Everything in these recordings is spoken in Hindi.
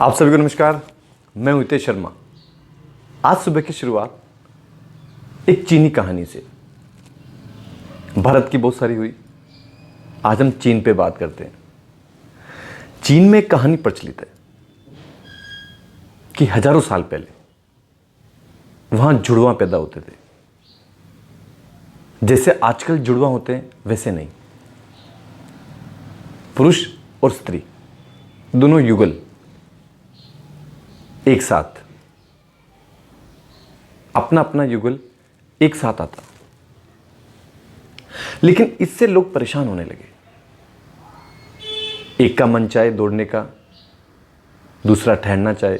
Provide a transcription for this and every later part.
आप सभी को नमस्कार। मैं हूं हितेश शर्मा। आज सुबह की शुरुआत एक चीनी कहानी से। भारत की बहुत सारी हुई, आज हम चीन पे बात करते हैं। चीन में एक कहानी प्रचलित है कि हजारों साल पहले वहां जुड़वां पैदा होते थे। जैसे आजकल जुड़वां होते हैं वैसे नहीं, पुरुष और स्त्री दोनों युगल एक साथ, अपना अपना युगल एक साथ आता। लेकिन इससे लोग परेशान होने लगे। एक का मन चाहे दौड़ने का, दूसरा ठहरना चाहे।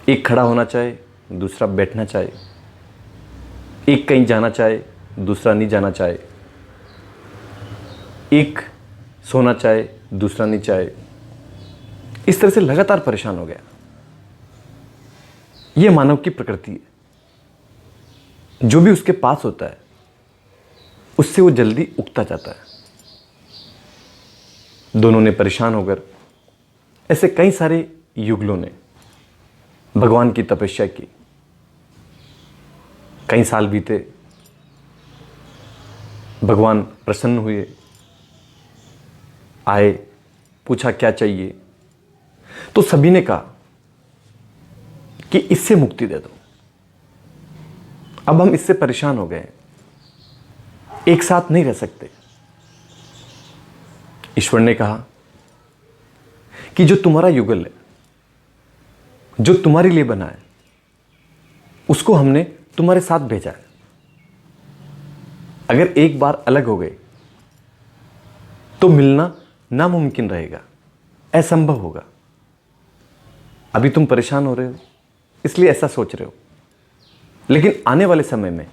एक खड़ा होना चाहे, दूसरा बैठना चाहे। एक कहीं जाना चाहे, दूसरा नहीं जाना चाहे। एक सोना चाहे, दूसरा नहीं चाहे। इस तरह से लगातार परेशान हो गया। यह मानव की प्रकृति है। जो भी उसके पास होता है उससे वो जल्दी उगता जाता है। दोनों ने परेशान होकर ऐसे कई सारे युगलों ने भगवान की तपस्या की। कई साल बीते, भगवान प्रसन्न हुए, आए, पूछा क्या चाहिए। तो सभी ने कहा कि इससे मुक्ति दे दो, अब हम इससे परेशान हो गए, एक साथ नहीं रह सकते। ईश्वर ने कहा कि जो तुम्हारा युगल है, जो तुम्हारे लिए बना है, उसको हमने तुम्हारे साथ भेजा है। अगर एक बार अलग हो गए तो मिलना नामुमकिन रहेगा, असंभव होगा। अभी तुम परेशान हो रहे हो इसलिए ऐसा सोच रहे हो, लेकिन आने वाले समय में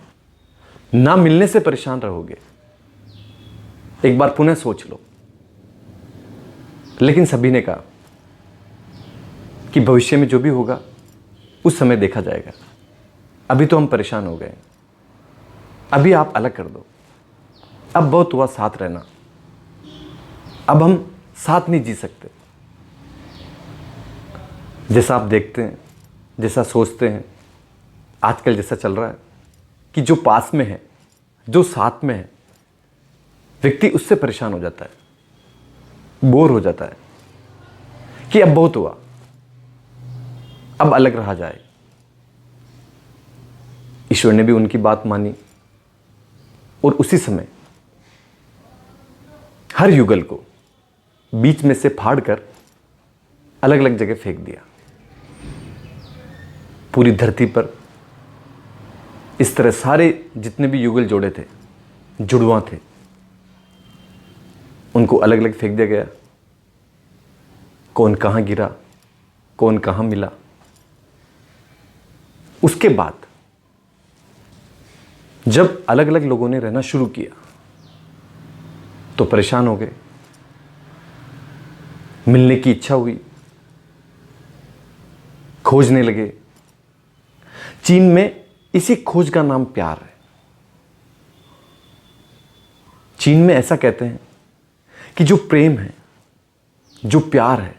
ना मिलने से परेशान रहोगे। एक बार पुनः सोच लो। लेकिन सभी ने कहा कि भविष्य में जो भी होगा उस समय देखा जाएगा। अभी तो हम परेशान हो गए, अभी आप अलग कर दो। अब बहुत हुआ साथ रहना, अब हम साथ नहीं जी सकते। जैसा आप देखते हैं, जैसा सोचते हैं, आजकल जैसा चल रहा है कि जो पास में है, जो साथ में है, व्यक्ति उससे परेशान हो जाता है, बोर हो जाता है कि अब बहुत हुआ, अब अलग रहा जाए। ईश्वर ने भी उनकी बात मानी और उसी समय हर युगल को बीच में से फाड़कर अलग अलग जगह फेंक दिया। पूरी धरती पर इस तरह सारे जितने भी युगल जोड़े थे, जुड़वां थे, उनको अलग अलग फेंक दिया गया। कौन कहां गिरा, कौन कहां मिला। उसके बाद जब अलग अलग लोगों ने रहना शुरू किया तो परेशान हो गए, मिलने की इच्छा हुई, खोजने लगे। चीन में इसी खोज का नाम प्यार है। चीन में ऐसा कहते हैं कि जो प्रेम है, जो प्यार है,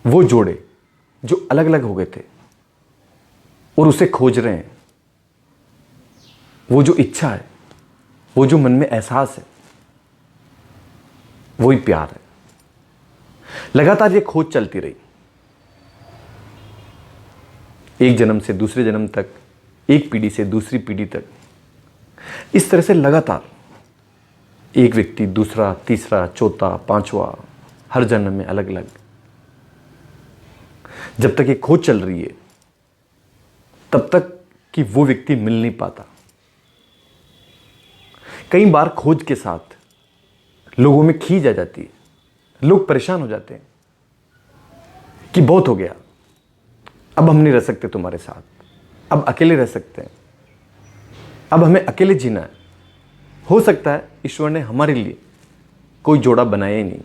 वो जोड़े जो अलग अलग हो गए थे और उसे खोज रहे हैं, वो जो इच्छा है, वो जो मन में एहसास है, वही प्यार है। लगातार ये खोज चलती रही, एक जन्म से दूसरे जन्म तक, एक पीढ़ी से दूसरी पीढ़ी तक। इस तरह से लगातार एक व्यक्ति, दूसरा, तीसरा, चौथा, पांचवा, हर जन्म में अलग अलग। जब तक ये खोज चल रही है तब तक कि वो व्यक्ति मिल नहीं पाता। कई बार खोज के साथ लोगों में खींच आ जाती है, लोग परेशान हो जाते हैं कि बहुत हो गया, अब हम नहीं रह सकते तुम्हारे साथ, अब अकेले रह सकते हैं, अब हमें अकेले जीना है। हो सकता है ईश्वर ने हमारे लिए कोई जोड़ा बनाया ही नहीं।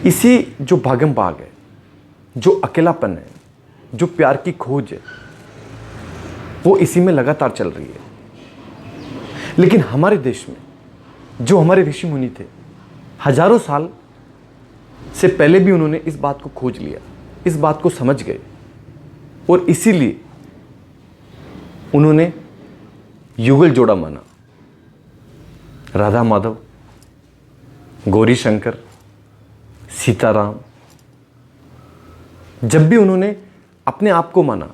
इसी जो भागम भाग है, जो अकेलापन है, जो प्यार की खोज है, वो इसी में लगातार चल रही है। लेकिन हमारे देश में जो हमारे ऋषि मुनि थे, हजारों साल से पहले भी उन्होंने इस बात को खोज लिया, इस बात को समझ गए, और इसीलिए उन्होंने युगल जोड़ा माना। राधा माधव, गौरी शंकर, सीताराम, जब भी उन्होंने अपने आप को माना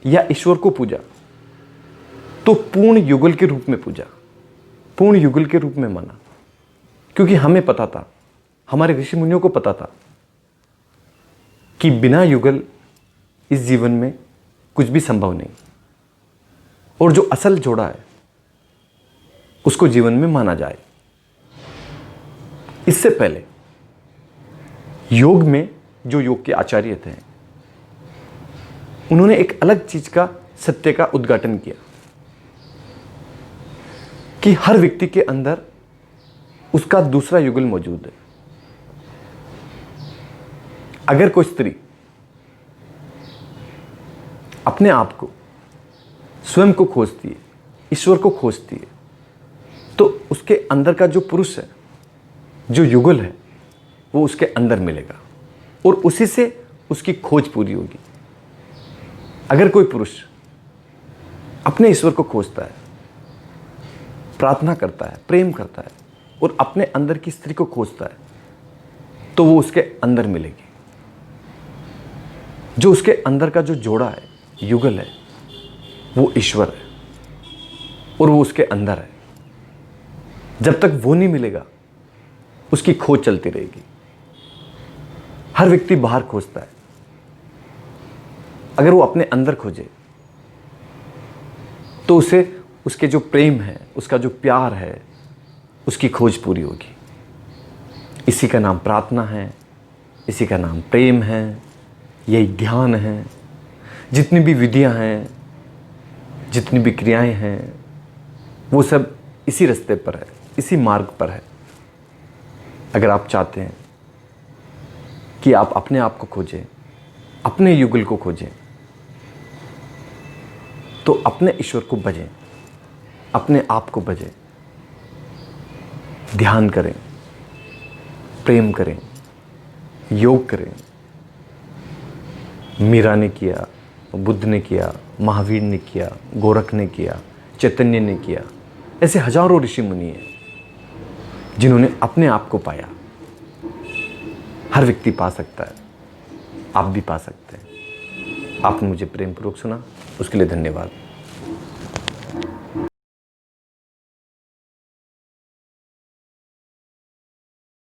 या ईश्वर को पूजा तो पूर्ण युगल के रूप में पूजा, पूर्ण युगल के रूप में माना। क्योंकि हमें पता था, हमारे ऋषि मुनियों को पता था कि बिना युगल इस जीवन में कुछ भी संभव नहीं, और जो असल जोड़ा है उसको जीवन में माना जाए। इससे पहले योग में जो योग के आचार्य थे, उन्होंने एक अलग चीज का, सत्य का उद्घाटन किया कि हर व्यक्ति के अंदर उसका दूसरा युगल मौजूद है। अगर कोई स्त्री अपने आप को, स्वयं को खोजती है, ईश्वर को खोजती है, तो उसके अंदर का जो पुरुष है, जो युगल है, वो उसके अंदर मिलेगा और उसी से उसकी खोज पूरी होगी। अगर कोई पुरुष अपने ईश्वर को खोजता है, प्रार्थना करता है, प्रेम करता है और अपने अंदर की स्त्री को खोजता है, तो वो उसके अंदर मिलेगी। जो उसके अंदर का जो जोड़ा है, युगल है, वो ईश्वर है और वो उसके अंदर है। जब तक वो नहीं मिलेगा, उसकी खोज चलती रहेगी। हर व्यक्ति बाहर खोजता है, अगर वो अपने अंदर खोजे तो उसे, उसके जो प्रेम है, उसका जो प्यार है, उसकी खोज पूरी होगी। इसी का नाम प्रार्थना है, इसी का नाम प्रेम है, यही ध्यान है। जितनी भी विधियां हैं, जितनी भी क्रियाएं हैं, वो सब इसी रास्ते पर है, इसी मार्ग पर है। अगर आप चाहते हैं कि आप अपने आप को खोजें, अपने युगल को खोजें, तो अपने ईश्वर को भजें, अपने आप को भजें, ध्यान करें, प्रेम करें, योग करें। मीरा ने किया, बुद्ध ने किया, महावीर ने किया, गोरख ने किया, चैतन्य ने किया। ऐसे हजारों ऋषि मुनि हैं जिन्होंने अपने आप को पाया। हर व्यक्ति पा सकता है, आप भी पा सकते हैं। आपने मुझे प्रेम पूर्वक सुना, उसके लिए धन्यवाद।